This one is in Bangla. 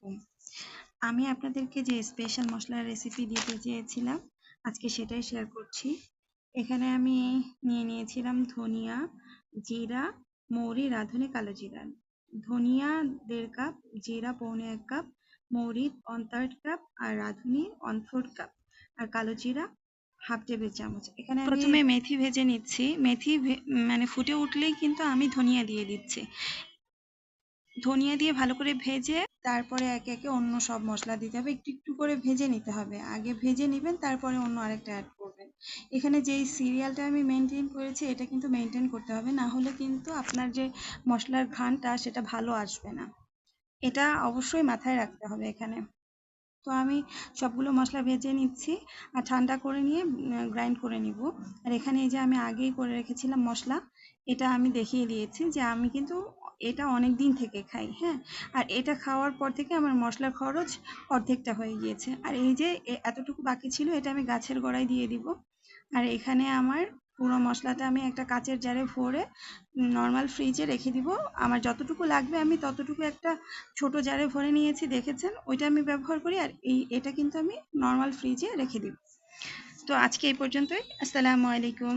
আলাইকুম। আমি আপনাদেরকে যে স্পেশাল মশলার রেসিপি দিতে চেয়েছিলাম আজকে সেটাই শেয়ার করছি। এখানে আমি নিয়ে নিয়েছিলাম ধনিয়া, জিরা, মৌরি, রাঁধুনি, কালো জিরা। ধনিয়া 1.5 কাপ, জিরা 1.25 কাপ, মৌরি 1/3 কাপ আর রাঁধুনি 1/4 কাপ আর কালো জিরা 1/2 টেবিল চামচ। এখানে আমি প্রথমে মেথি ভেজে নিচ্ছি। মেথি মানে ফুটে উঠলেই কিন্তু আমি ধনিয়া দিয়ে দিচ্ছি। ধনিয়া দিয়ে ভালো করে ভেজে তারপরে একে একে অন্য সব মশলা দিতে হবে। একটু একটু করে ভেজে নিতে হবে। আগে ভেজে নেবেন, তারপরে অন্য আরেকটা অ্যাড করবেন। এখানে যেই সিরিয়ালটা আমি মেনটেন করেছি এটা কিন্তু মেনটেন করতে হবে, না হলে কিন্তু আপনার যে মশলার ঘ্রাণটা সেটা ভালো আসবে না। এটা অবশ্যই মাথায় রাখতে হবে এখানে। তো আমি সবগুলো মশলা ভেজে নিচ্ছি আর ঠান্ডা করে নিয়ে গ্রাইন্ড করে নিব। আর এখানে এই যে আমি আগেই করে রেখেছিলাম মশলা, এটা আমি দেখিয়ে দিয়েছি যে আমি কিন্তু এটা অনেক দিন থেকে খাই। হ্যাঁ, আর এটা খাওয়ার পর থেকে আমার মশলার খরচ অর্ধেকটা হয়ে গিয়েছে। আর এই যে এতটুকু বাকি ছিল এটা আমি গাছের গোড়ায় দিয়ে দিব। আর এখানে আমার পুরো মশলাটা আমি একটা কাচের জারে ভরে নর্মাল ফ্রিজে রেখে দিব। আমার যতটুকু লাগবে আমি ততটুকু একটা ছোট জারে ভরে নিয়েছি, দেখেছেন, ওইটা আমি ব্যবহার করি। আর এটা কিন্তু আমি নর্মাল ফ্রিজে রেখে দিব। তো আজকে এই পর্যন্তই। আসসালামু আলাইকুম।